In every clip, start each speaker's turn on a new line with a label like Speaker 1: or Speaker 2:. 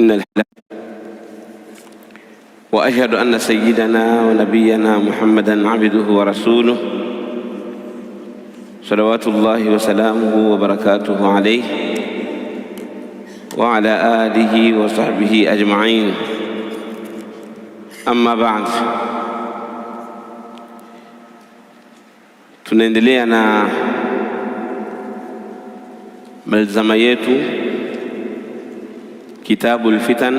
Speaker 1: إن الحمد وأشهد أن سيدنا ونبينا محمدا عبده ورسوله صلوات الله وسلامه وبركاته عليه وعلى آله وصحبه أجمعين. أما بعد, tunaendelea na malzama yetu Kitabul Fitan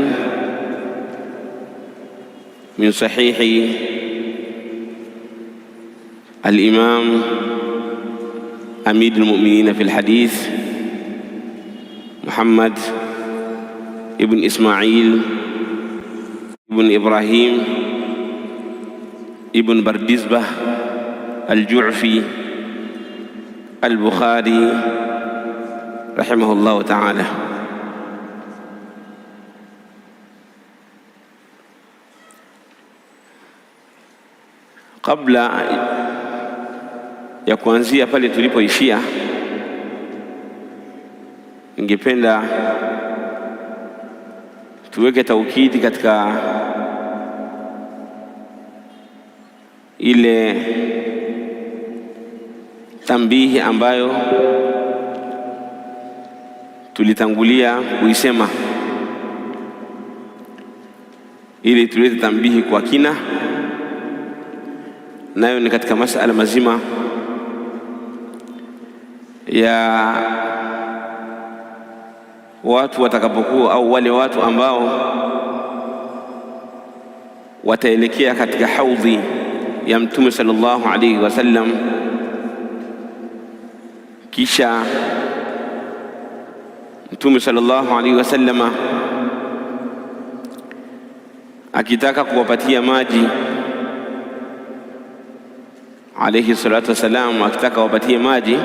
Speaker 1: min sahihi al-Imam Amir al-Mu'minin fi al-Hadith Muhammad ibn Ismail ibn Ibrahim ibn Bardizbah al-Ju'fi al-Bukhari rahimahullah ta'ala. Kabla ya kuanzia pale tulipoishia, ningependa tuweke taukidi katika ile tambihi ambayo tulitangulia kuisema, ili tulete tambihi kwa kina, nayo ni katika masala mazima ya watu watakapokuwa au wale watu ambao wataelekea katika haudhi ya Mtume sallallahu alaihi wasallam, kisha Mtume sallallahu alaihi wasallam akitaka kuwapatia maji, alayhi salatu wasalam, akitaka wapatie maji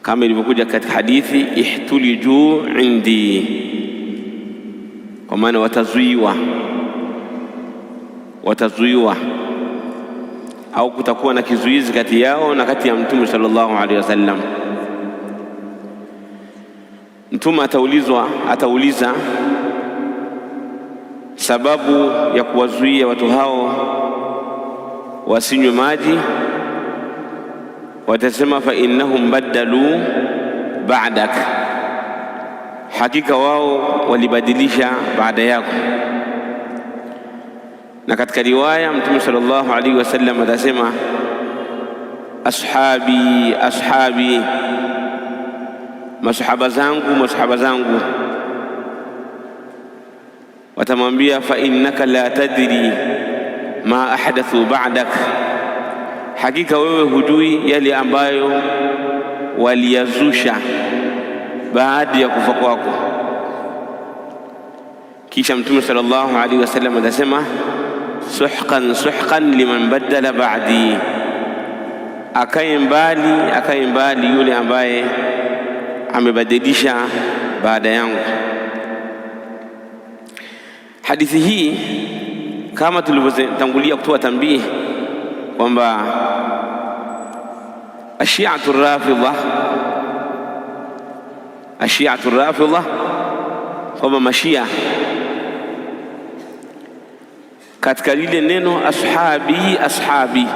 Speaker 1: kama ilivyokuja katika hadithi, ihtuliju indi, kwa maana watazuiwa au kutakuwa na kizuizi kati yao na kati ya Mtume sallallahu alaihi wasallam. Mtume atauliza sababu ya kuwazuia watu hao wasinywe maji. Watasema fa innahum baddalu ba'dak, hakika wao walibadilisha baada yako. Na katika riwaya Mtume sallallahu alaihi wasallam atasema ashabi ashabi, masahaba zangu. Watamwambia fa innaka la tadri ma ahdathu ba'dak, hakika wewe hujui yale ambayo waliyazusha baada ya kufa kwako. Kisha Mtume sallallahu alaihi wasallam atasema suhqan liman baddala ba'di, akae mbali yule ambaye amebadilisha baada yangu. Hadithi hii kama tulivyotangulia kutoa tambii kwamba Ashi'atu Rafidha, kwamba mashia katika lile neno ashabi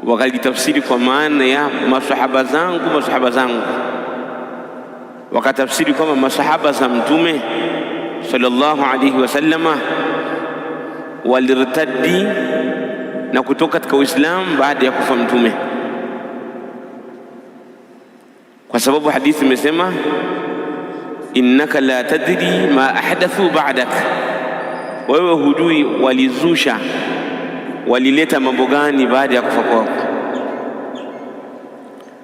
Speaker 1: wakalitafsiri kwa maana ya masahaba zangu, wakatafsiri kwamba masahaba za Mtume sallallahu alaihi wasallama walirtaddi na kutoka katika Uislamu baada ya kufa Mtume, kwa sababu hadithi imesema innaka la tadri ma ahdathu ba'dak, wewe hujui walizusha, walileta mambo gani baada ya kufa kwako.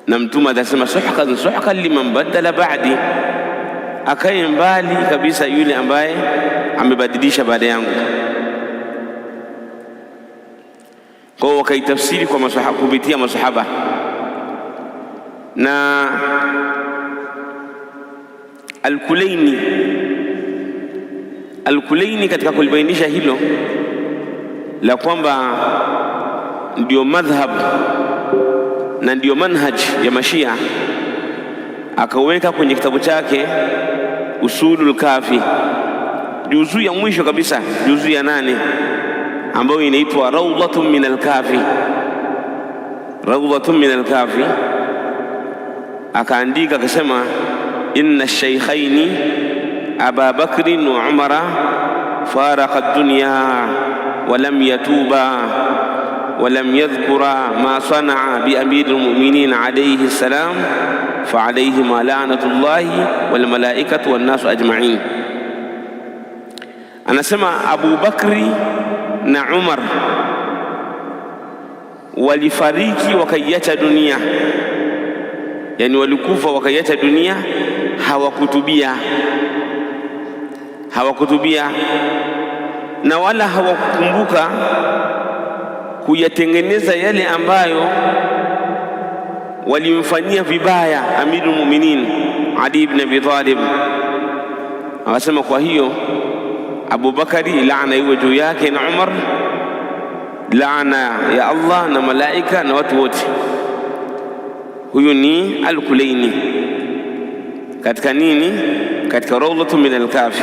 Speaker 1: Na Mtume atasema suhqan liman badala ba'di, akae mbali kabisa yule ambaye amebadilisha baada yangu. Kwa wakaitafsiri kwa masahaba, kupitia masahaba. Na Al-Kulaini katika kulibainisha hilo la kwamba ndio madhhab na ndio manhaj ya Mashia, akaweka kwenye kitabu chake Usulul Kafi, juzuu ya mwisho kabisa, juzuu ya 8, ambayo inaitwa Rawdatun min al-Kafi. Rawdatun min al-Kafi, akaandika akasema, inna ash-shaykhaini Aba Bakrin wa Umara faraqa ad-dunya wa lam yatuba wa lam yadhkura ma sana'a bi amiril mu'minin alayhi salam fa alayhima la'natullahi wal malaikatu wan nasu ajma'in. Anasema Abu Bakri na Umar walifariki wakaiacha dunia, yani walikufa wakaiacha dunia, hawakutubia na wala hawakukumbuka kuyatengeneza yale ambayo walimfanyia vibaya Amirul Mu'minin Ali ibn Abi Talib. Akasema kwa hiyo Abu Bakari laana iwe juu yake na Umar, laana ya Allah na malaika na watu wote. Huyu ni Al-Kulaini katika nini? Katika Rawdatu min al-Kafi.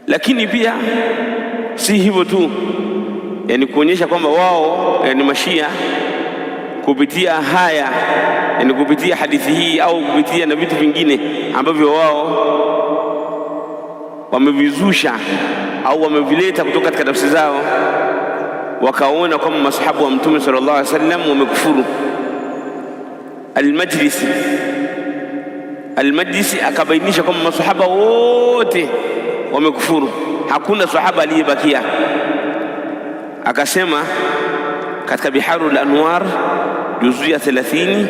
Speaker 1: Lakini pia si hivyo tu, yani kuonyesha kwamba wao, yani Mashia, kupitia haya, yani kupitia hadithi hii au kupitia na vitu vingine ambavyo wao wamevizusha au wamevileta kutoka katika nafsi zao, wakaona kwamba masahabu wa Mtume sallallahu alaihi wasallam wamekufuru. Al-Majlisi akabainisha kwamba masahaba wote wamekufuru, hakuna sahaba aliyebakia. Akasema katika Biharul Anwar juzuu ya 30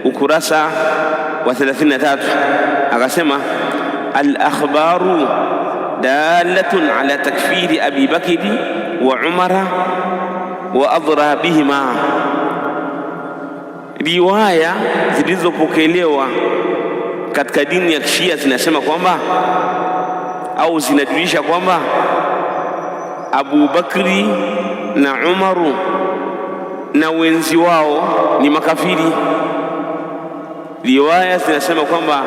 Speaker 1: ukurasa wa 33, akasema al-akhbaru dalatun ala takfiri Abi Bakri wa Umara wa adra bihima. Riwaya zilizopokelewa katika dini ya Shia zinasema kwamba au zinajulisha kwamba Abu Bakri na Umaru na wenzi wao ni makafiri. Riwaya zinasema kwamba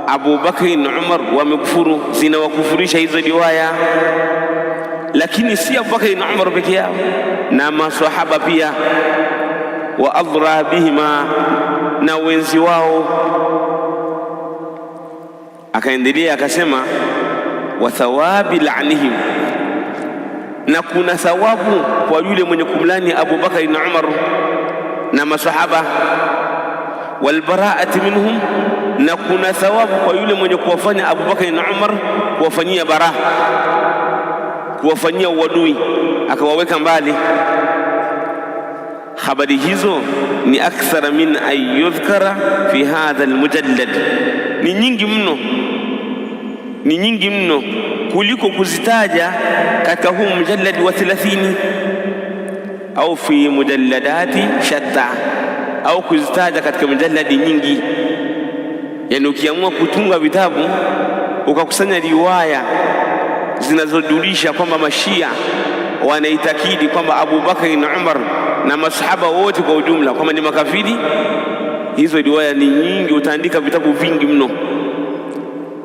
Speaker 1: Abu Bakri na Umar wamekufuru, zinawakufurisha hizo riwaya. Lakini si Abu Bakri na Umar peke yao, na maswahaba pia, wa adra bihima, na wenzi wao. Akaendelea akasema wa thawabi la'nihim, na kuna thawabu kwa yule mwenye kumlani Abu Bakari na Umar na masahaba. Wal bara'ati minhum, na kuna thawabu kwa yule mwenye kuwafanya Abu Bakari na Umar, kuwafanyia bara, kuwafanyia uadui, akawaweka mbali. Habari hizo ni akthara min an yudhkara fi hadha almujallad, ni nyingi mno kuliko kuzitaja katika huu mujallad wa 30 au fi mujalladati shatta, au kuzitaja katika mujalladi nyingi. Yani ukiamua kutunga vitabu ukakusanya riwaya zinazodulisha kwamba Mashia wanaitakidi kwamba Abu Bakari na Umar na masahaba wote kwa ujumla kwamba ni makafiri, hizo riwaya ni nyingi, utaandika vitabu vingi mno,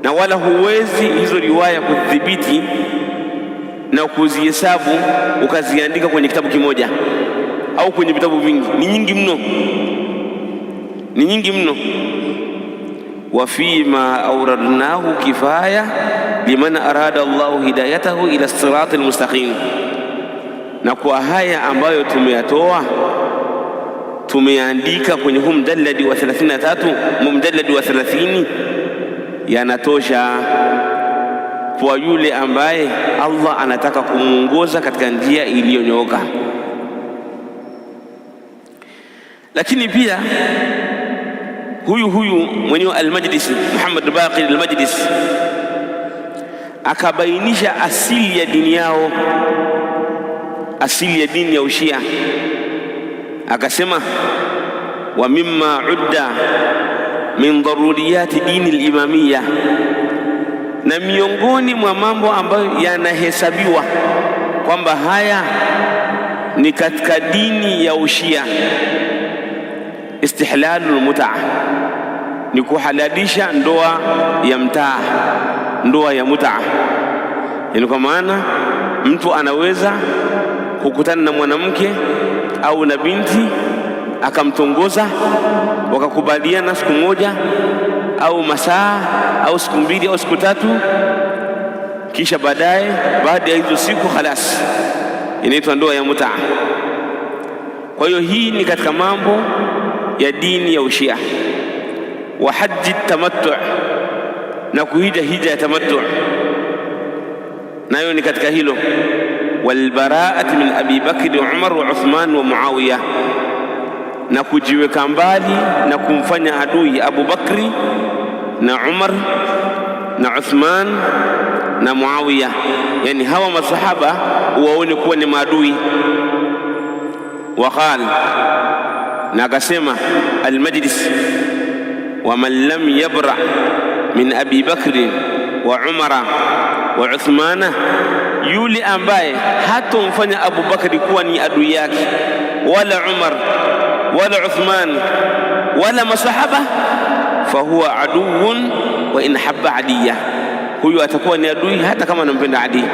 Speaker 1: na wala huwezi hizo riwaya kudhibiti na kuzihesabu ukaziandika kwenye kitabu kimoja au kwenye vitabu vingi. Ni nyingi mno. Wa fima awradnahu kifaya liman arada Allahu hidayatahu ila siratil mustaqim, na kwa haya ambayo tumeyatoa tumeandika kwenye huu mjalladi wa 33, mjalladi wa 30, yanatosha kwa yule ambaye Allah anataka kumuongoza katika njia iliyonyooka. Lakini pia huyu mwenyewe Al-Majlisi, Muhammad Baqir Al-Majlisi, akabainisha asili ya dini yao, asili ya dini ya Ushia. Akasema wa mimma udda min daruriyati dini al-imamiyya, na miongoni mwa mambo ambayo yanahesabiwa kwamba haya ni katika dini ya Ushia, istihlalul mut'a, ni kuhalalisha ndoa ya mtaa, ndoa ya mut'a. Yani kwa maana mtu anaweza kukutana na mwanamke au na binti akamtongoza, wakakubaliana siku moja au masaa au siku mbili au siku tatu, kisha baadaye baada ya hizo siku khalas, inaitwa ndoa ya mut'a. Kwa hiyo hii ni katika mambo ya dini ya Ushia. Wa haji tamattu, na kuhija hija ya tamattu, nayo ni katika hilo. Walbaraati min Abi Bakri wa Umar wa Uthman wa Muawiya, na kujiweka mbali na kumfanya adui Abu Bakri na Umar na Uthman na Muawiya, yani hawa masahaba waone kuwa ni maadui. Waqal, na akasema Al-Majlis, wa man lam yabra min Abi Bakri wa Umara wa Uthmana, yule ambaye hatomfanya Abu Bakri kuwa ni adui yake, wala Umar wala Uthman wala masahaba, fahuwa aduun wa in habba Aliya, huyu atakuwa ni adui hata kama anampenda Ali.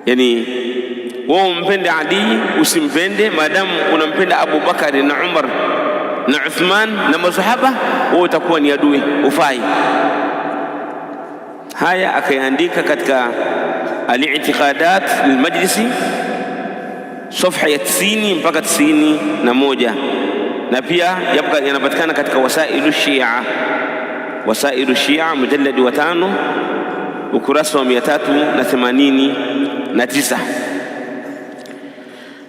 Speaker 1: Yani wewe umpende Ali usimpende, maadamu unampenda Abu Bakari na Umar na Uthman na masahaba, wewe utakuwa ni adui, ufai. Haya akaandika katika al-i'tiqadat al-Majlisi safha ya 90 mpaka 91, na pia yanapatikana katika wasailu Shia, wasailu Shia mujalladi wa 5 ukurasa wa 389.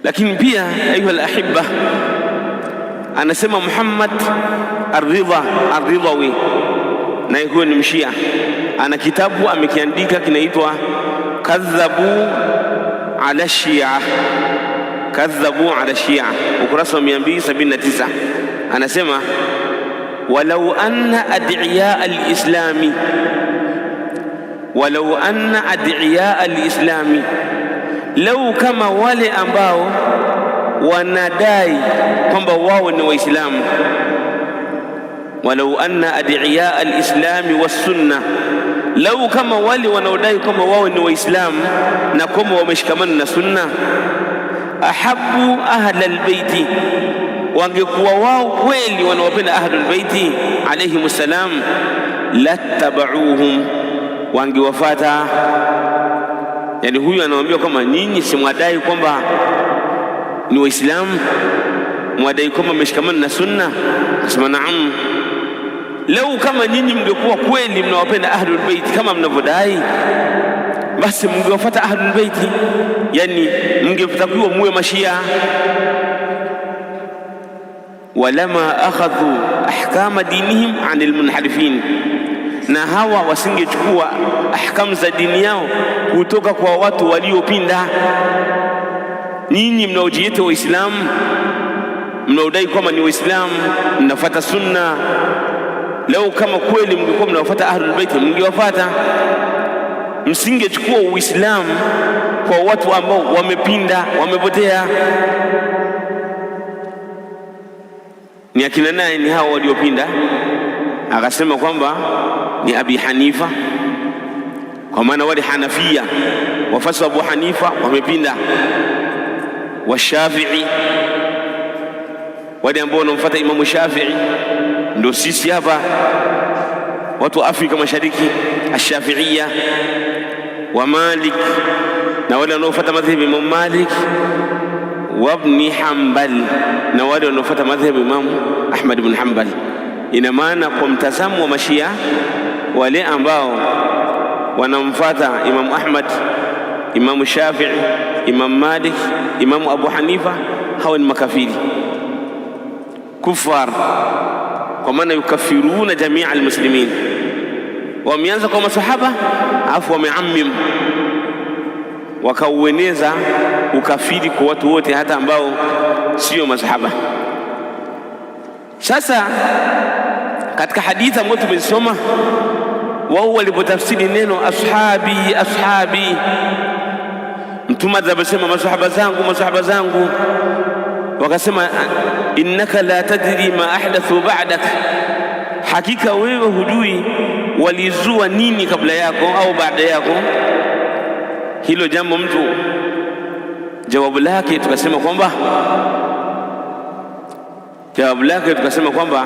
Speaker 1: Lakini pia ayuha al-ahibba, anasema Muhammad Ar-Ridhawi, na huyo ni mshia, ana kitabu amekiandika kinaitwa Kadhabu ala Shia, Kadhabu ala Shia, ukurasa wa 279. Anasema walau anna adiya al-islami, walau anna adiya al-islami, lau kama wale ambao wanadai kwamba wao ni Waislamu, walau anna adiya al-islami was-sunna, lau kama wale wanaodai kwamba wao ni Waislamu na kwamba wameshikamana na sunna, ahabbu ahla albayti, wangekuwa wao kweli wanawapenda ahlul baiti alayhim salam, lattabauhum, wangewafata. Yani huyu anawaambia kwamba nyinyi si mwadai kwamba ni Waislamu, mwadai kwamba mmeshikamana na sunna? Akasema naam, lau kama nyinyi mngekuwa kweli mnawapenda ahlul baiti kama mnavyodai, basi mngewafuata ahlul baiti, yani mngetakiwa muwe mashia. Walama akhadhu ahkama dinihim anil munharifin, na hawa wasingechukua ahkamu za dini yao kutoka kwa watu waliopinda. Nyinyi mnaojiita Waislamu, mnaodai kwamba ni Waislamu, mnafuata sunna, lau kama kweli mngekuwa mnawafuata ahlul bait mngewafuata, msingechukua Uislamu kwa watu ambao wamepinda, wamepotea. Ni akina nani? Ni hao waliopinda. Akasema kwamba ni Abi Hanifa, kwa maana wale Hanafia wafasi Abu Hanifa wamepinda, wa Shafi'i, wale ambao wanamfuata Imamu Shafi'i ndio sisi hapa watu wa Afrika Mashariki, Ash-Shafi'iyya, wa Malik, na wale wanaofuata madhhabi Imam Malik, wa Ibn Hanbal, na wale wanaofuata madhhabi Imam Ahmad ibn Hanbal. Ina maana kwa mtazamo wa Mashia, wale ambao wanamfuata Imam Ahmad, Imam Shafi'i, Imam Malik, Imam Abu Hanifa, hao ni makafiri, kufar, kwa maana yukafiruna jamia almuslimin. Wameanza kwa masahaba afu wameammim, wakaueneza ukafiri kwa watu wote hata ambao sio masahaba. Sasa katika hadithi ambayo tumesoma, wao walipotafsiri neno ashabi, ashabi, Mtume anasema masahaba zangu, masahaba zangu, wakasema innaka la tadri ma ahdathu ba'dak, hakika wewe hujui walizua nini kabla yako au baada yako. Hilo jambo mtu jawabu lake tukasema kwamba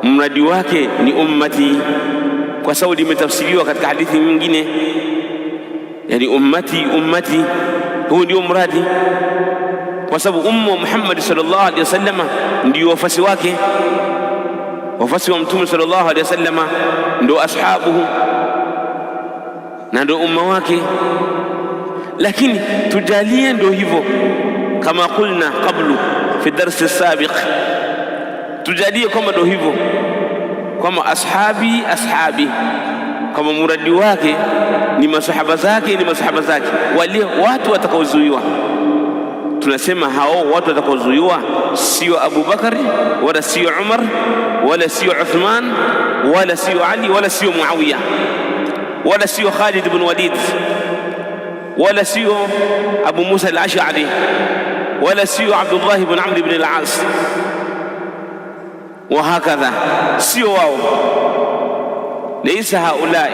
Speaker 1: mradi wake ni ummati, kwa sababu limetafsiriwa katika hadithi nyingine, yani ummati, huu ndio mradi, kwa sababu umma Muhammad sallallahu alaihi wasallam ndio wafasi wake, wafasi wa Mtume sallallahu alaihi wasallam ndio ashabuhu na ndio umma wake. Lakini tujalie ndio hivyo, kama kulna qablu fi darsi sabiq, tujalie kama ndio hivyo, kama ashabi, kama muradi wake ni masahaba zake, wale watu watakaozuiwa. Tunasema hao watu watakaozuiwa sio Abu Bakari wala sio Umar wala sio Uthman wala sio Ali wala sio Muawiya wala sio Khalid ibn Walid wala sio Abu Musa al-Ash'ari wala sio Abdullah ibn Amr ibn al-As wa hakadha, sio wao. Laysa haulai,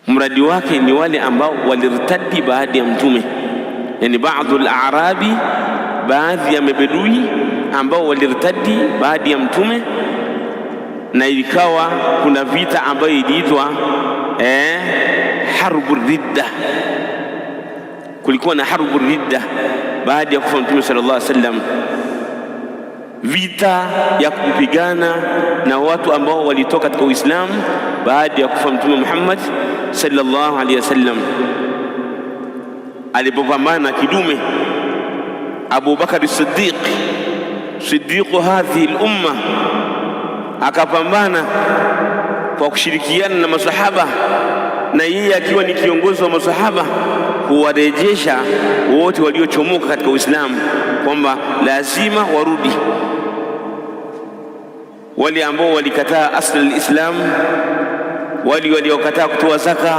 Speaker 1: mradi wake ni wale ambao walirtadi baada ya Mtume, yani baadhi al-a'rabi, baadhi ya mabedui ambao walirtadi baada ya Mtume, na ikawa kuna vita ambayo iliitwa harbu ridda. Kulikuwa na harbu ridda baada ya kufa Mtume sallallahu alaihi wasallam, vita ya kupigana na watu ambao walitoka katika Uislamu baada ya kufa Mtume Muhammad sallallahu alaihi wasallam. Alipopambana kidume Abu Bakar as-Siddiq, siddiqu hadhihi al-umma, akapambana kwa kushirikiana na masahaba, na yeye akiwa ni kiongozi wa masahaba, kuwarejesha wote waliochomoka katika Uislamu kwamba lazima warudi. Wale ambao walikataa asli al-Islam, wale waliokataa kutoa zaka,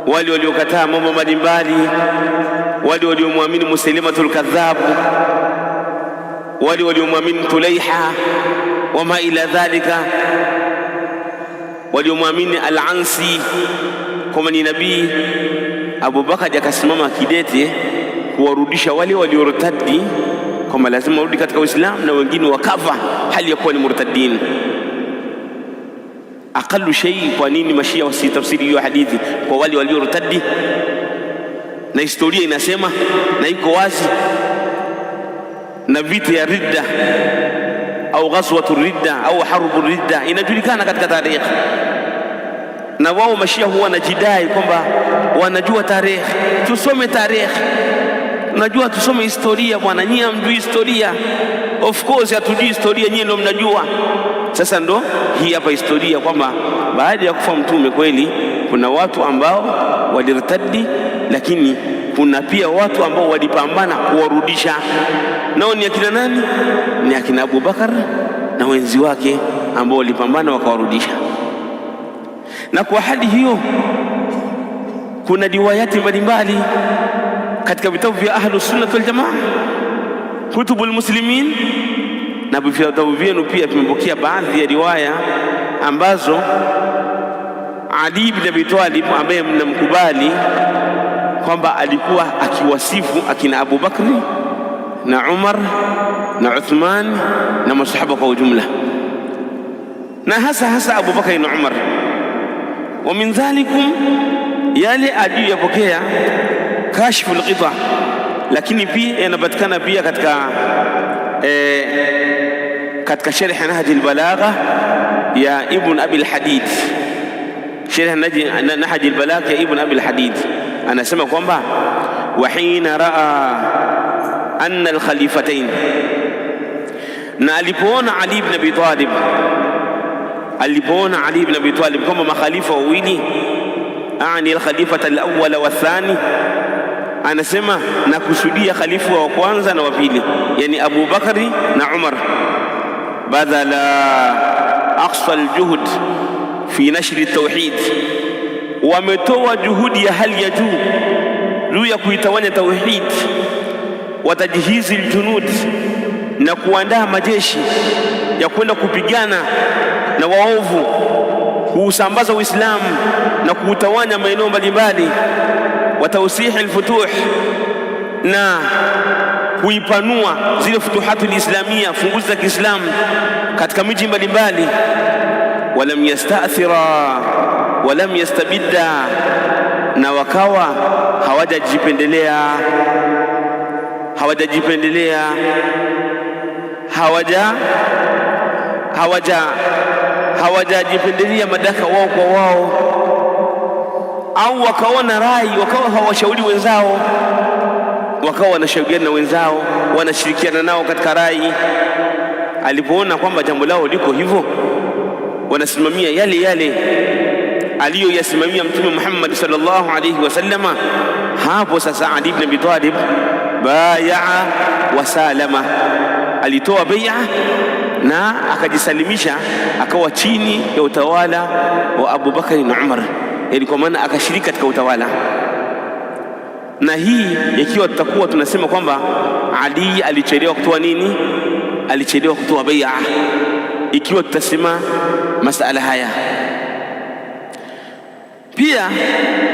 Speaker 1: wale waliokataa mambo mbalimbali, wale waliomwamini Musailimatul Kadhab, wale waliomwamini Tulaiha wama ila dhalika, waliomwamini Al-Ansi kama ni nabii. Abu Bakar akasimama kidete kuwarudisha wale waliortadi kama lazima warudi katika Uislamu, na wengine wakafa hali ya kuwa ni murtadin. Aqallu shay, kwa nini mashia wasitafsiri hiyo hadithi kwa wale waliortadi? Na historia inasema na iko wazi, na vita ya ridda au ghazwatu ridda au harbu ridda inajulikana katika tarehe, na wao mashia huwa wanajidai kwamba wanajua tarehe. Tusome tarehe, unajua tusome historia bwana. Nyinyi hamjui historia. Of course hatujui historia, nyinyi ndio mnajua. Sasa ndo hii hapa historia kwamba baada ya kufa Mtume kweli kuna watu ambao walirtadi, lakini kuna pia watu ambao walipambana kuwarudisha. Nao ni akina nani? Ni akina Abu Bakar na wenzi wake ambao walipambana wakawarudisha. Na kwa hali hiyo kuna riwayati mbalimbali katika vitabu vya Ahlus Sunnah wal Jamaa, kutubul muslimin, na vitabu vyenu pia vimepokea baadhi ya riwaya ambazo Ali ibn Abi Talib ambaye mnamkubali kwamba alikuwa akiwasifu akina Abu Bakri na Umar na Uthman na masahaba kwa ujumla, na hasa Abu Bakri na Umar. Wa min dhalikum, yale aliyopokea kashfu al-ghita, lakini pia yanapatikana pia katika sharh Nahj al-Balagha ya Ibn Abi al-Hadid. Sharh Nahj al-Balagha ya Ibn Abi al-Hadid anasema kwamba wa hina raa anna al-khalifatain, na alipoona Ali ibn Abi Talib kama makhalifa wawili, ani al-khalifata al-awwal wa ath-thani, anasema na kusudia khalifa wa kwanza na wa pili, yani Abu Bakari na Umar, badala aqsa al-juhd fi nashri at-tauhid, wametoa juhudi ya hali ya juu, juu ya kuitawanya tauhid, watajhizi aljunud, na kuandaa majeshi ya kwenda kupigana na waovu, kuusambaza Uislamu na kuutawanya maeneo mbalimbali, wa tawsihi alfutuh, na kuipanua zile futuhatul islamia, funguzi za Kiislamu katika miji mbalimbali. Walam yastathira walam yastabidda, na wakawa hawajajipendelea madaraka wao kwa wao, au wakaona rai, wakawa hawashauri wenzao, wakawa wanashauriana na wenzao, wanashirikiana nao katika rai. Alipoona kwamba jambo lao liko hivyo, wanasimamia yale yale aliyoyasimamia Mtume Muhammad sallallahu alayhi wasallama, hapo sasa Ali ibn Abi Talib bayaa wa salama, alitoa bai'a na akajisalimisha, akawa chini ya utawala wa Abu Bakari na Umar, yani kwa maana akashiriki katika utawala. Na hii ikiwa tutakuwa tunasema kwamba Ali alichelewa kutoa nini, alichelewa kutoa bai'a, ikiwa tutasema masala haya. Pia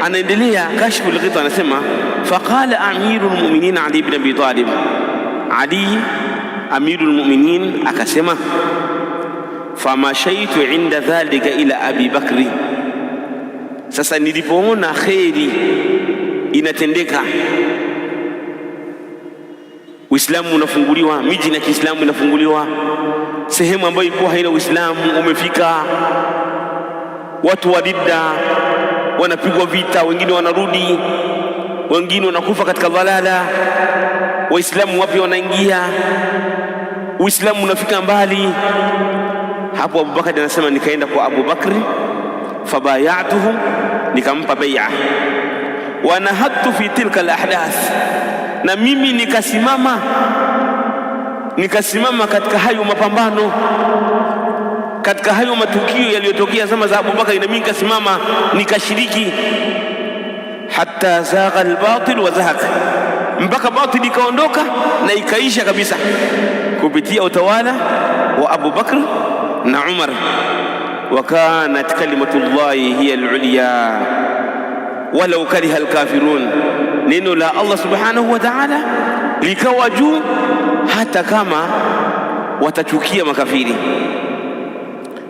Speaker 1: anaendelea Kashfu al-Ghita, anasema faqala amirul mu'minin Ali ibn Abi Talib, Ali amirul mu'minin akasema, famashaitu inda dhalika ila Abi Bakri, sasa nilipoona kheri inatendeka, Uislamu unafunguliwa, miji ya Kiislamu inafunguliwa, sehemu ambayo ilikuwa haina Uislamu umefika, watu wa ridda wanapigwa vita, wengine wanarudi, wengine wanakufa katika dhalala, Waislamu wapya wanaingia, Uislamu unafika mbali. Hapo Abu Bakari anasema nikaenda kwa Abu Bakri, fabayatuhu, nikampa bai'a, wa nahadtu fi tilka alahdath, na mimi nikasimama katika hayo mapambano, katika hayo matukio yaliyotokea zama za Abu Bakari, na mimi nikasimama nikashiriki. Hatta zagha albatil wa zahaq, mpaka batil ikaondoka na ikaisha kabisa kupitia utawala wa Abu Bakr na Umar. Wa kanat kalimatullahi hiya al-ulya walau kariha al-kafirun, neno la Allah subhanahu wa ta'ala likawa juu hata kama watachukia makafiri.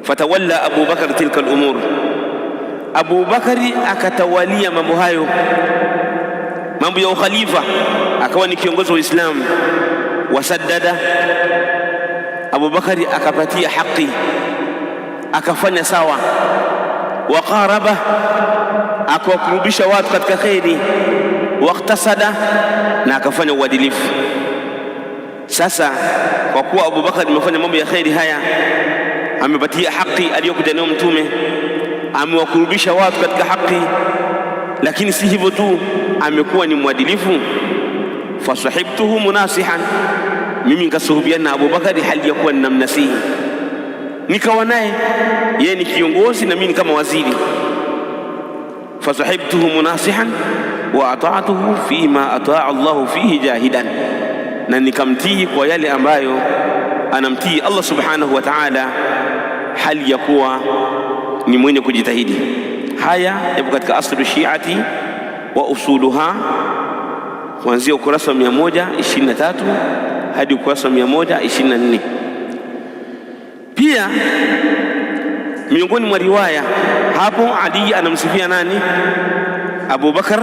Speaker 1: Fatawalla Abu Bakar tilka al-umur, Abu Bakari akatawalia mambo hayo, mambo ya ukhalifa, akawa ni kiongozi wa Uislamu. Wasaddada, Abu Bakari akapatia haki, akafanya sawa. Waqaraba, akawakurubisha watu katika kheri. Waqtasada, na akafanya uadilifu. Sasa kwa kuwa Abu Bakari amefanya mambo ya kheri haya, amepatia haki aliyokuja nayo Mtume, amewakurubisha watu katika haki, lakini si hivyo tu, amekuwa ni mwadilifu. Fasahibtuhu munasihan, mimi nikasuhubiana na Abu Bakari hali ya kuwa ninamnasihi, nikawa naye yeye ni kiongozi na mimi ni kama waziri. Fasahibtuhu munasihan wa ata'tuhu fima ata'a Allahu fihi jahidan, na nikamtii kwa yale ambayo anamtii Allah subhanahu wa ta'ala hali ya kuwa ni mwenye kujitahidi. Haya yapo katika aslu shi'ati wa usuluha, kuanzia ukurasa wa 123 hadi ukurasa wa 124. Pia miongoni mwa riwaya hapo, Ali anamsifia nani? Abu Bakar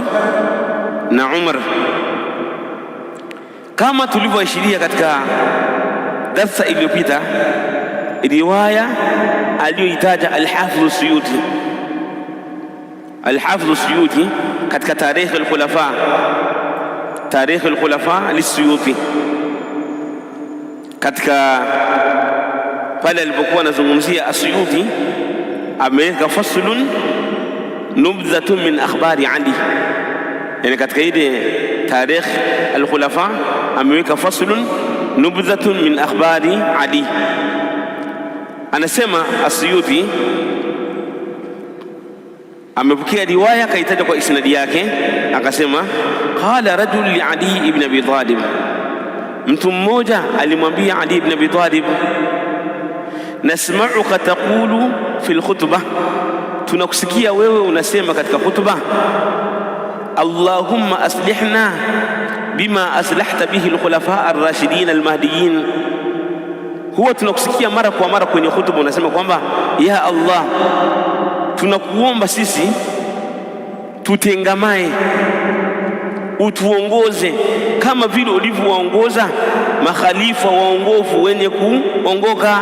Speaker 1: na Umar, kama tulivyoashiria katika darsa iliyopita, riwaya aliyoitaja Al-Hafidh As-Suyuti. Al-Hafidh As-Suyuti katika Tarikh al-Khulafa lis-Suyuti, katika pale alipokuwa anazungumzia As-Suyuti ameweka faslun nubdhatun min akhbari Ali, yani katika ile Tarikh al-Khulafa ameweka faslun nubdhatun min akhbari Ali. Anasema As-Suyuti, amepokea riwaya kaitaja kwa isnadi yake, akasema qala rajul li Ali ibn Abi Talib, mtu mmoja alimwambia Ali ibn Abi Talib, nasma'uka taqulu fi al-khutbah, tunakusikia wewe unasema katika khutba, Allahumma aslihna bima aslahta bihi al-khulafa ar-rashidin al-mahdiyyin. Huwa tunakusikia mara kwa mara kwenye khutba unasema kwamba ya Allah, tunakuomba sisi tutengamae, utuongoze kama vile ulivyowaongoza makhalifa waongofu wenye kuongoka.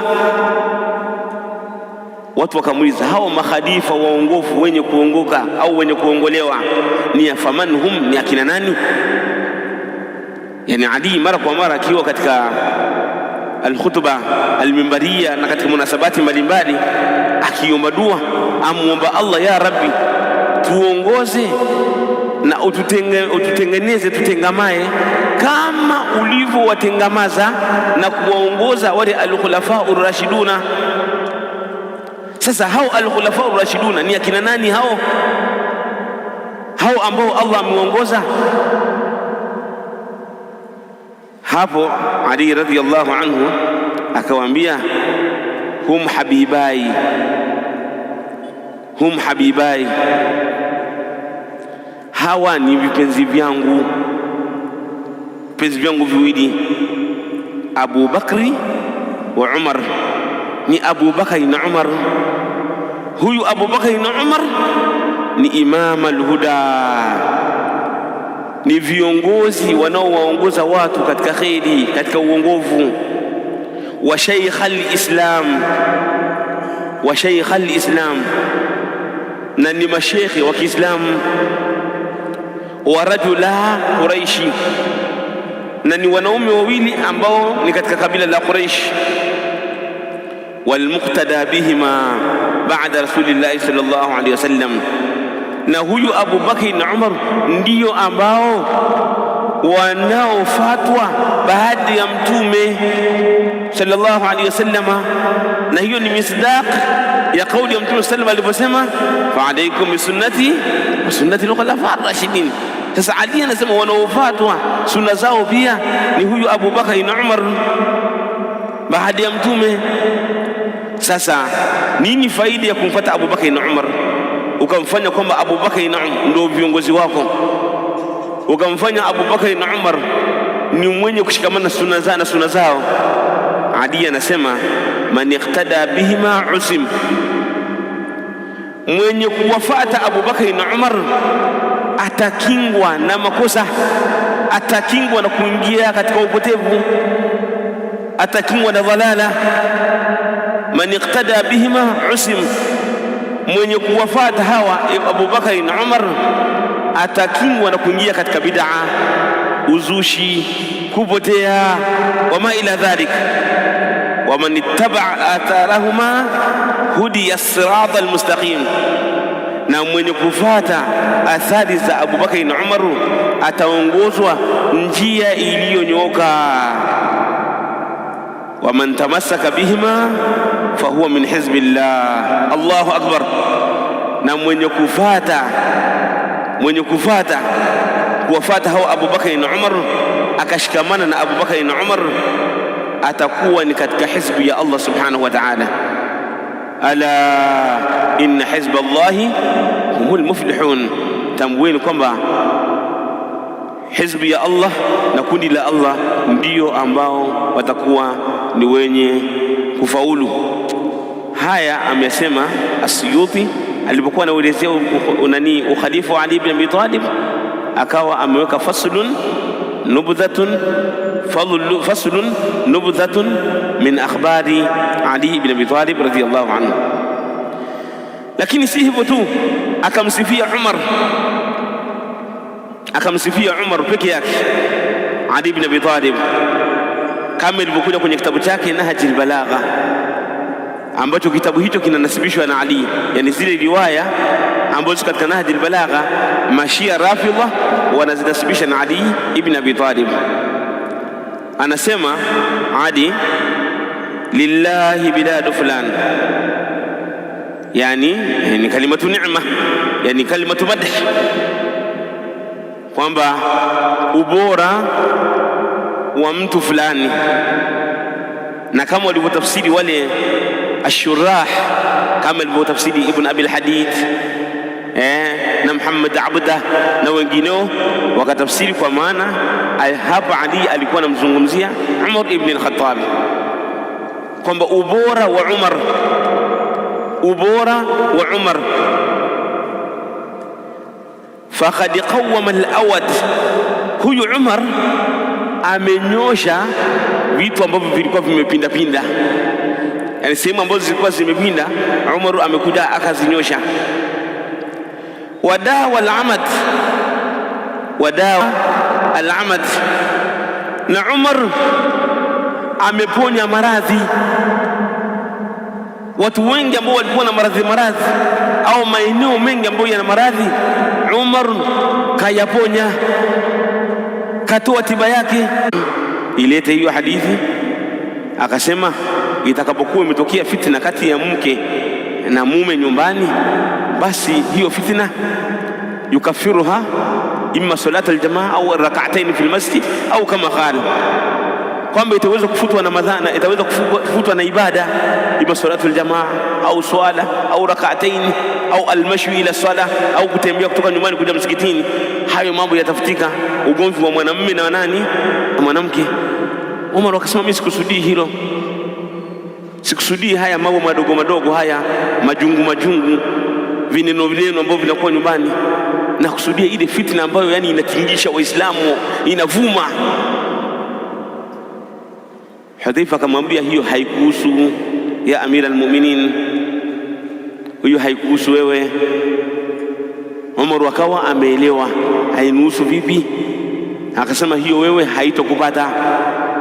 Speaker 1: Watu wakamuuliza, hao makhalifa waongofu wenye kuongoka au wenye kuongolewa ni faman hum, ni akina nani? Yani Ali mara kwa mara akiwa katika al-khutba al-mimbaria na katika munasabati mbalimbali akiomba dua, amuomba Allah, ya Rabbi, tuongoze na ututengeneze, tutengamae kama ulivyowatengamaza na kuwaongoza wale al-khulafa ar-rashiduna. Sasa hao al-khulafa ar-rashiduna ni akina nani? Hao ambao Allah ameongoza. Hapo Ali radhiyallahu anhu akawaambia, hum habibai, hawa ni vipenzi vyangu viwili, Abu Bakri wa Umar. Ni Abu Bakri na Umar. Huyu Abu Bakri na Umar ni imam al-huda, ni viongozi wanaowaongoza watu katika kheri, katika uongofu. Wa shaykh al-islam, na ni mashekhi wa Kiislamu. Wa rajula Quraishi, na ni wanaume wawili ambao ni katika kabila la Quraish. Wal muqtada bihima ba'da rasulillahi sallallahu alayhi wasallam, na huyu Abu Bakri na Umar ndiyo ambao wanaofatwa baada ya Mtume sallallahu alayhi wasallam, na hiyo ni misdaq ya kauli ya Mtume sallallahu alayhi wasallam, fa alaykum bisunnati wa sunnati al-khulafa ar-rashidin. Sasa Ali anasema wanaofatwa sunna zao pia ni huyu Abu Bakri na Umar baada ya Mtume. Sasa nini faida ya kumfuata Abu Bakri na Umar, ukamfanya kwamba Abu Bakri na Umar ndio viongozi wako, ukamfanya Abu Bakri na Umar ni mwenye kushikamana na sunna zao? Ali anasema man iqtada bihima usim, mwenye kuwafuata Abu Bakri na Umar atakingwa na makosa, atakingwa na kuingia katika upotevu, atakingwa na dhalala. Man iqtada bihima usim, mwenye kuwafuata hawa Abu Bakri na Umar atakingwa na kuingia katika bid'a, uzushi, kupotea, wama ila dhalik. Waman ittaba'a atharahuma hudiya as-sirata al-mustaqim, na mwenye kufuata athari za Abu Bakri na Umar ataongozwa njia iliyonyooka. Waman tamassaka bihima fahuwa min hizbillah. Allahu akbar. Na mwenye kuwafuata hao Abu Bakri na Umar akashikamana na Abu Bakri na Umar atakuwa ni katika hizbi ya Allah subhanahu wa ta'ala. Ala inna hizballahi humul muflihun. Tambueni kwamba hizbi ya Allah na kundi la Allah ndio ambao watakuwa ni wenye kufaulu. Haya amesema As-Suyuti alipokuwa anaelezea ukhalifa wa Ali ibn Abi Talib, akawa ameweka faslun nubdhatun min akhbari Ali ibn Abi Talib radhiyallahu anhu. Lakini si hivyo tu, akamsifia Umar peke yake Ali ibn Abi Talib, kama ilivyokuja kwenye kitabu chake Nahjul Balagha, ambacho kitabu hicho kinanasibishwa na Ali. Yani zile riwaya ambazo katika Nahjul Balagha Mashia Rafidha wanazinasibisha na Ali ibn Abi Talib. Anasema Ali, lillahi biladu fulan, yani ni kalimatu neema, yani kalimatu madh, kwamba ubora wa mtu fulani. Na kama walivyotafsiri wale ashurah, kama walivyotafsiri Ibn Abi al-Hadid na Muhammad Abda na wengineo, wakatafsiri kwa maana hapa Ali alikuwa anamzungumzia Umar ibn al-Khattab, kwamba ubora wa Umar faqad qawwama al-awad, huyu Umar amenyosha vitu ambavyo vilikuwa vimepinda pinda, yani sehemu ambazo zilikuwa zimepinda Umar amekuja akazinyosha. Wadawa al-amad, na Umar ameponya maradhi. Watu wengi ambao walikuwa na maradhi au maeneo mengi ambayo yana maradhi, Umar kayaponya, katoa tiba yake. Ilete hiyo hadithi, akasema itakapokuwa imetokea fitna kati ya mke na mume nyumbani, basi hiyo fitna yukafiruha imma salata aljamaa au rak'atayn fi almasjid au kama qala, kwamba itaweza kufutwa na madhana, itaweza kufutwa na ibada, imma salatu aljamaa au swala au rak'atayn au almashu ila swala au kutembea kutoka nyumbani kuja msikitini. Hayo mambo yatafutika. Ugomvi wa mwanamume na nani na mwanamke. Umar akasema mimi sikusudii hilo, sikusudii haya mambo madogo madogo haya, majungu vineno ambavyo vinakuwa nyumbani, na kusudia ile fitna ambayo yani inatingisha Waislamu, inavuma. Hudhaifa akamwambia hiyo haikuhusu ya Amira al-Mu'minin, hiyo haikuhusu wewe. Umar akawa ameelewa hainuhusu vipi, akasema hiyo wewe haitokupata,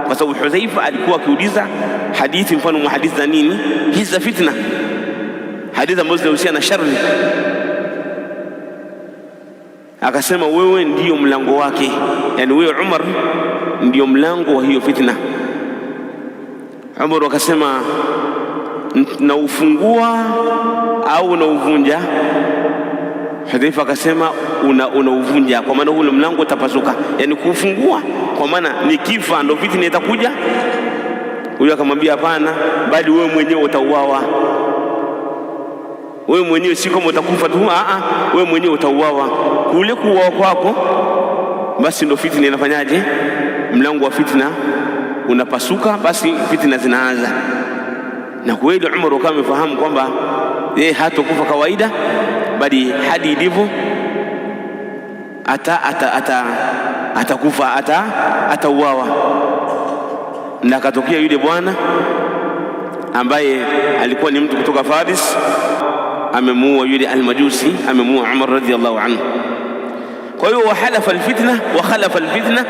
Speaker 1: kwa sababu Hudhaifa alikuwa akiuliza hadithi, mfano wa hadithi za nini hizi za fitna, hadithi ambazo zinahusiana na shari. Akasema wewe ndiyo mlango wake, yani wewe Umar ndiyo mlango wa hiyo fitna. Umar akasema na ufungua au unauvunja? Hudhaifa akasema unauvunja, kwa maana ule mlango utapasuka, yani kufungua kwa maana nikifa ndo fitna itakuja. Huyo akamwambia hapana, bali wewe mwenyewe utauawa. Wewe mwenyewe si kama utakufa tu, wewe mwenyewe utauawa. Kule kuuawa kwako basi ndo fitna inafanyaje, mlango wa fitna unapasuka, basi fitna zinaanza. Na kweli Umar akawa amefahamu kwamba yeye hatakufa kawaida, bali hadi ilivyo atakufa, atauawa. Na akatokea yule bwana ambaye alikuwa ni mtu kutoka Faris, amemuua yule almajusi, amemuua Umar radhiyallahu anhu. Kwa hiyo wahalafa alfitna wa khalafa alfitna,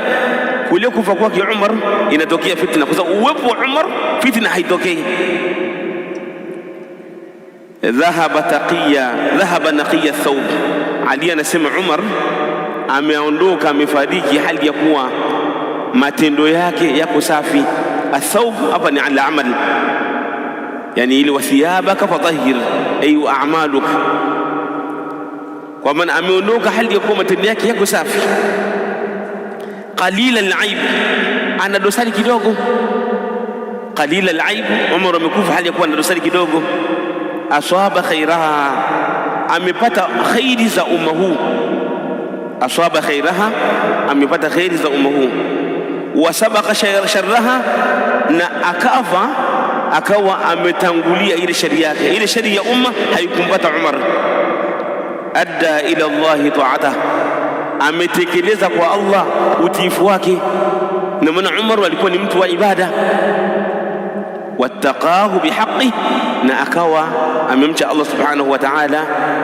Speaker 1: kule kufa kwake Umar inatokea fitna, kwa sababu uwepo wa Umar fitna haitokei. Dhahaba naqiya thawb, Ali anasema Umar ameondoka, amefariki hali ya kuwa matendo yake yako safi. Athawb hapa ni ala amal, yani ile wathiyabaka fatahhir ay a'maluk, kwa maana ameondoka hali ya kuwa matendo yake yako safi. Qalila al-aib, ana dosari kidogo. Qalila al-aib, Umar amekufa hali ya kuwa ana dosari kidogo. Aswaba khairaha, amepata khairi za umma huu. Aswaba khairaha, amepata khairi za umma huu. Wasabaqa sharraha, na akawa ametangulia ile shari yake, ile shari ya umma haikumpata Umar. Adda ila Allah ta'ata, ametekeleza kwa Allah utiifu wake. Na maana Umar alikuwa ni mtu wa ibada. Wattaqahu bihaqqi, na akawa amemcha Allah subhanahu wa ta'ala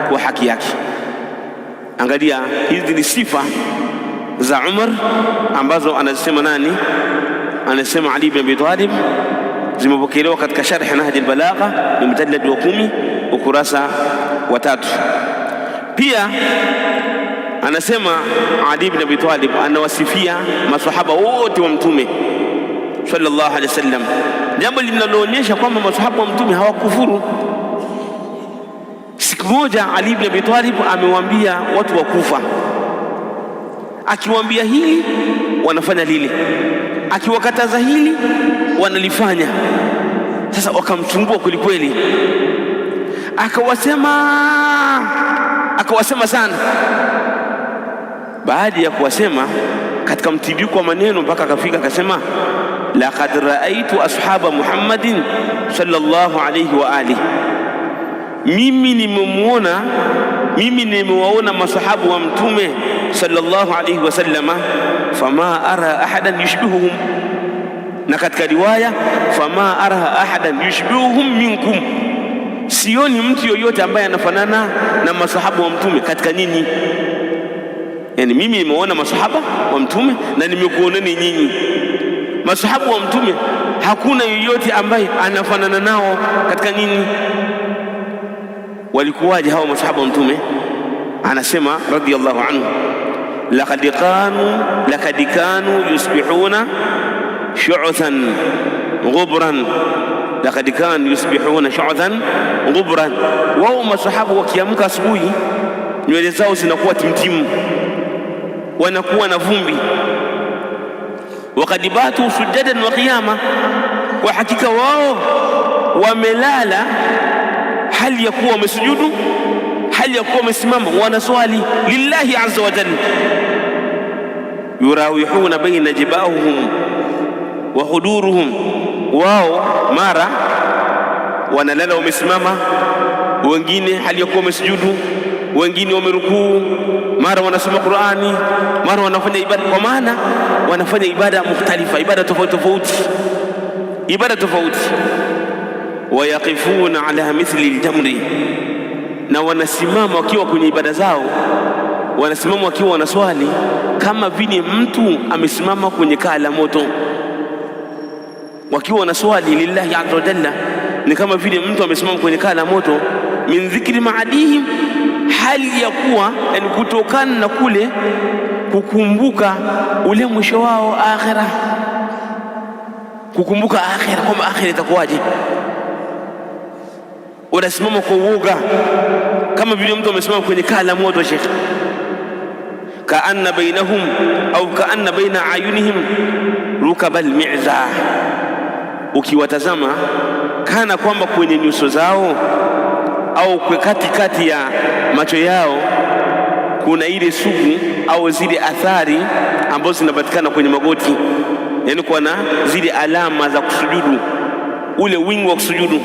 Speaker 1: kwa haki yake. Angalia, hizi ni sifa za Umar ambazo anasema nani? Anasema Ali ibn Abi Talib, zimepokelewa katika Sharh Nahj al-Balagha ni mujallad wa 10 ukurasa wa 3. Pia anasema Ali ibn Abi Talib anawasifia maswahaba wote wa Mtume sallallahu alaihi wasallam, jambo linaloonyesha kwamba maswahaba wa Mtume hawakufuru. Siku moja Ali ibn Abi Talib amewaambia watu wa Kufa, akiwaambia hili wanafanya lile, akiwakataza hili wanalifanya. Sasa wakamsumbua kwelikweli, akawasema sana. Baada ya kuwasema katika mtiririko wa maneno mpaka akafika akasema, laqad raaitu ashaba Muhammadin sallallahu alayhi wa alihi, mimi nimewaona masahabu wa mtume sallallahu alayhi wasallama, fama ara ahadan yushbihuhum, na katika riwaya fama ara ahadan yushbihuhum minkum, sioni mtu yoyote ambaye anafanana na masahabu wa mtume katika nyinyi. Yani mimi nimeona masahaba wa mtume na nimekuoneni nyinyi. Masahabu wa mtume hakuna yoyote ambaye anafanana nao katika nyinyi. Walikuwaje hao masahaba wa mtume? Anasema radiyallahu anhu, laqad kanu yusbihuna shu'than ghubran, laqad kanu yusbihuna shu'than ghubran. Wao masahaba wakiamka asubuhi nywele zao zinakuwa timtimu, wanakuwa na vumbi. Waqad batu sujadan wa qiyama, kwa hakika wao wamelala hali ya kuwa wamesujudu, hali ya kuwa wamesimama, wanaswali lillahi azza wa jalla. Yurawihuna baina jibahum wa huduruhum, wao mara wanalala wamesimama, wengine hali ya kuwa wamesujudu, wengine wamerukuu, mara wanasoma Qur'ani, mara wanafanya ibada. Kwa maana wanafanya ibada mukhtalifa, ibada tofauti. Wayaqifuna ala mithli aljamri, na wanasimama wakiwa kwenye ibada zao, wanasimama wakiwa wanaswali kama vile mtu amesimama kwenye kaa la moto. Wakiwa wanaswali lillahi azza wa jalla ni kama vile mtu amesimama kwenye kaa la moto. Min dhikri maadihim, hali ya kuwa yani kutokana na kule kukumbuka ule mwisho wao akhira, kukumbuka akhira, kwamba akhira itakuwaje. Wanasimama kwa uoga kama vile mtu amesimama kwenye kaa la moto. Sheikh, kaanna bainahum au kaanna baina ayunihim rukabal mi'za, ukiwatazama kana kwamba kwenye nyuso zao au kwa katikati ya macho yao kuna ile sugu au zile athari ambazo zinapatikana kwenye magoti, yani kuna zile alama za kusujudu, ule wingi wa kusujudu.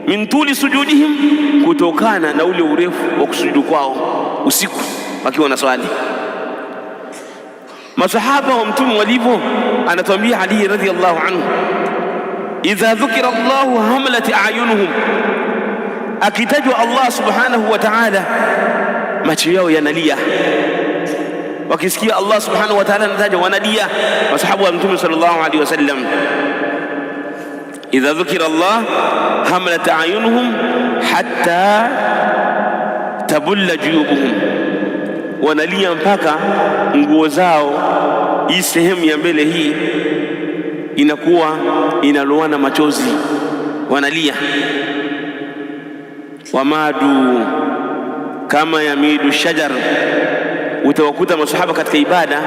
Speaker 1: Min tuli sujudihim, kutokana na ule urefu wa kusujudu kwao usiku wakiwa na swali. Masahaba wa mtume walivyo, anatuambia Ali radhiyallahu anhu, idha dhukira Allahu hamalat a'yunuhum, akitajwa Allah subhanahu wa ta'ala macho yao yanalia. Wakisikia Allah subhanahu wa ta'ala anatajwa wanalia. Masahaba wa mtume sallallahu alaihi wasallam, idha dhukira Allah hamalat a'yunuhum hatta tabulla juyubuhum, wanalia mpaka nguo zao, hii sehemu ya mbele hii inakuwa inalowana machozi, wanalia. Wamadu kama yamidu shajar, utawakuta masahaba katika ibada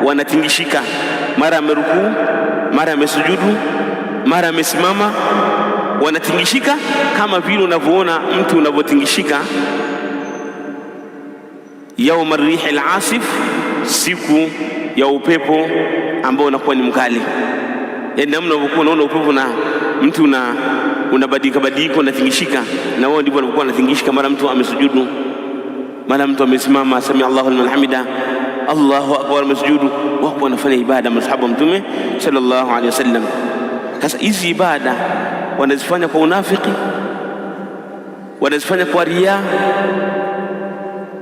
Speaker 1: wanatingishika, mara amerukuu, mara amesujudu, mara amesimama, wanatingishika kama vile unavyoona mtu unavyotingishika yaum ar-rihil asif, siku ya upepo ambao unakuwa ni mkali. Yaani namna unavyokuwa unaona upepo na mtu unabadilika unatingishika, na wao ndivyo walikuwa wanatingishika. Mara mtu amesujudu, mara mtu amesimama, sami Allahu liman hamida, Allahu akbar, amesujudu. Wao wanafanya ibada masahaba mtume sallallahu alaihi wasallam. Sasa hizi ibada wanazifanya kwa unafiki, wanazifanya kwa riya,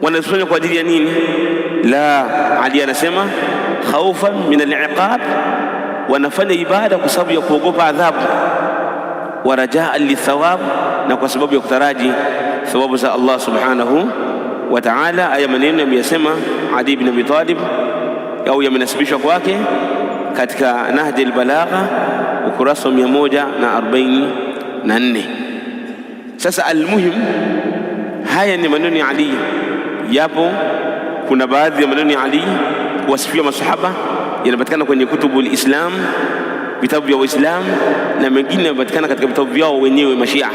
Speaker 1: wanazifanya kwa ajili ya nini? La, Ali anasema khaufan min al-iqab, wanafanya ibada kwa sababu ya kuogopa adhabu, wa rajaa lithawab, na kwa sababu ya kutaraji thawabu za Allah subhanahu wa ta'ala. Aya maneno yameyasema Ali ibn Abi Talib au yamenasibishwa kwake katika Nahj al-Balagha ukurasa 144. Sasa almuhim, Haya ni maneno ya Ali, yapo kuna baadhi ya maneno ya Ali kuwasifia masahaba yanapatikana kwenye kutubul Islam, vitabu vya Uislamu, na mengine yanapatikana katika vitabu vyao wenyewe Mashia.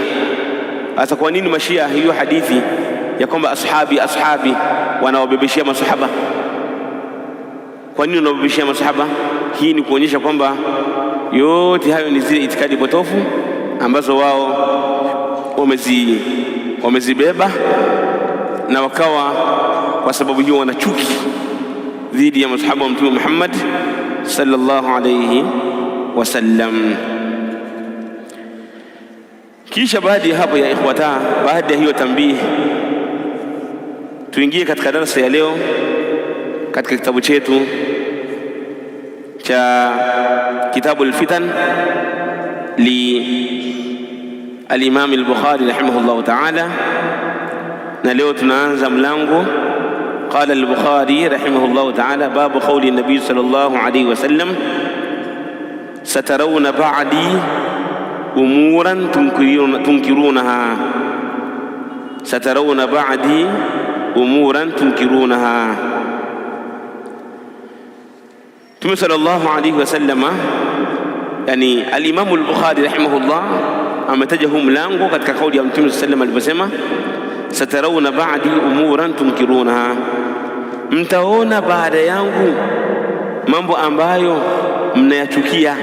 Speaker 1: Sasa kwa nini Mashia hiyo hadithi ya kwamba ashabi wanawabebeshia masahaba? Kwa nini wanawabebeshia masahaba? Hii ni kuonyesha kwamba yote hayo ni zile itikadi potofu ambazo wao wamezibeba, na wakawa kwa sababu hiyo wana chuki dhidi ya masahaba wa Mtume Muhammad sallallahu alayhi wasallam. Kisha baada ya hapo ya ikhwata, baada ya hiyo tambihi, tuingie katika darasa ya leo katika kitabu chetu cha kitabu al-Fitan li al-Imam al-Bukhari rahimahullah ta'ala, na leo tunaanza mlango qala al-Bukhari rahimahullah ta'ala babu qawli an-nabi sallallahu alayhi wasallam satarawna ba'di umuran tunkirunaha, satarawna ba'di umuran tunkirunaha. Mtume sallallahu alayhi wasallama, yani al-Imam al-Bukhari rahimahullah ametaja huu mlango katika kauli ya Mtume sallallahu alayhi wasallam aliposema satarawna ba'di umuran tunkirunaha, mtaona baada yangu mambo ambayo mnayachukia.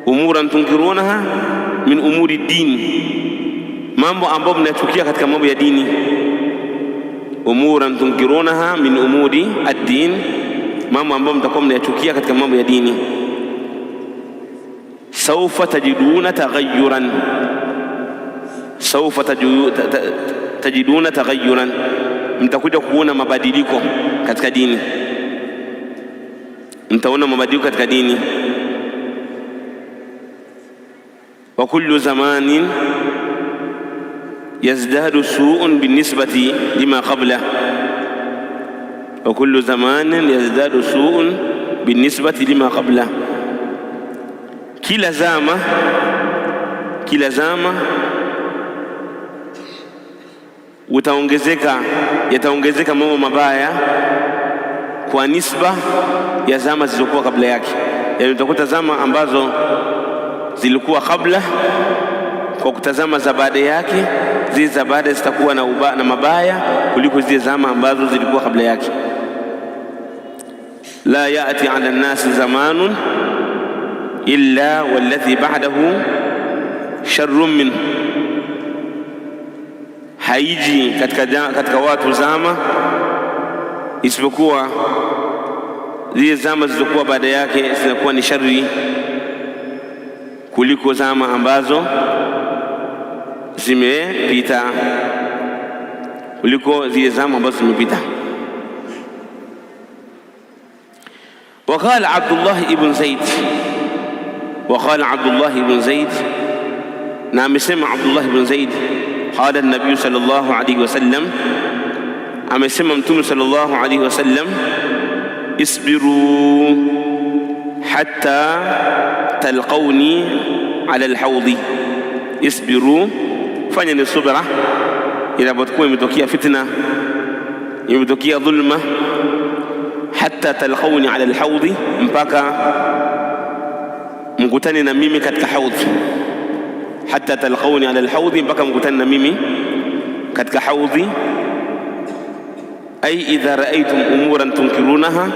Speaker 1: Umuran tunkirunaha min umuri din, mambo ambayo mnayachukia katika mambo ya dini. Umuran tunkirunaha min umuri ad-din, mambo ambayo mtakuwa mnayachukia katika mambo ya dini. Sawfa tajiduna taghayyuran, sawfa tajiduna taghayyuran, mtakuja kuona mabadiliko katika dini, mtaona mabadiliko katika dini. Wa kullu zamanin yazdadu su'un binisbati lima qabla, wa kullu zamanin yazdadu su'un binisbati lima qabla, kila zama yataongezeka mambo mabaya kwa nisba ya zama zilizokuwa kabla yake. Yani utakuta zama ambazo zilikuwa kabla, kwa kutazama za baada yake, zile za baada zitakuwa na mabaya kuliko zile zama ambazo zilikuwa kabla yake. La ya'ti 'ala an-nasi zamanun illa walladhi ba'dahu sharrun minhu, haiji katika watu zama isipokuwa zile zama zilizokuwa baada yake zinakuwa ni shari kuliko zama ambazo zimepita, kuliko zile zama ambazo zimepita. وقال عبد الله بن زيد نعم سمع عبد الله بن زيد قال النبي صلى الله عليه وسلم amesema Mtume sallallahu alayhi wasallam isbiru hatta talqawni ala alhawdi, isbiru, fanyeni subra inapokuwa imetokea fitna, imetokea dhulma, hatta talqawni ala alhawdi, mpaka mkutane na mimi katika haudhi. Hatta talqawni ala alhawdi, mpaka mkutane na mimi katika haudhi. Ai idha raaitum umuran tunkirunaha,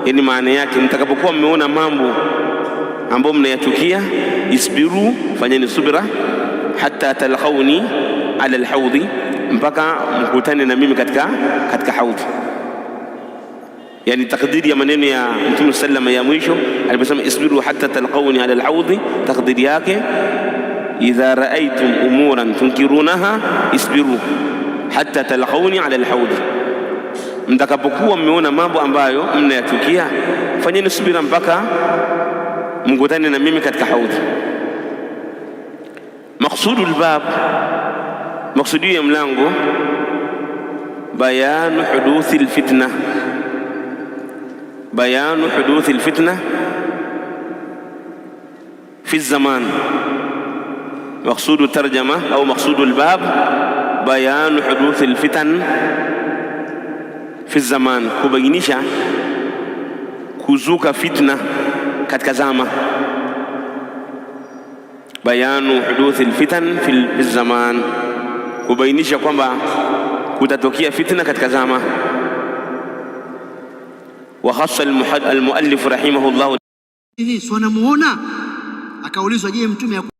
Speaker 1: yani maana yake mtakapokuwa mmeona mambo ambayo mnayachukia, isbiru, fanyeni subira, hatta talqawni ala alhawdi, mpaka mkutane na mimi katika haudhi. Yani takdiri ya maneno ya Mtume sallama ya mwisho aliposema isbiru hatta talqawni ala alhawdi, takdiri yake idha raaitum umuran tunkirunaha isbiru hatta talqawni ala alhawdi, mtakapokuwa mmeona mambo ambayo mnayachukia, fanyeni subira mpaka mkutane na mimi katika haudhi. Maqsudu albab, maqsudi ya mlango, bayanu huduthi alfitna, bayanu huduthi alfitna fi zaman. Maqsudu tarjama au maqsudu albab bayanu huduthi alfitan fi zaman, kubainisha kuzuka fitna katika zama. Bayanu huduthi alfitan fi zaman, kubainisha kwamba kutatokea fitna katika zama. Wa khassa almuallif rahimahullah,
Speaker 2: hivi wanamuona, akaulizwa je, mtume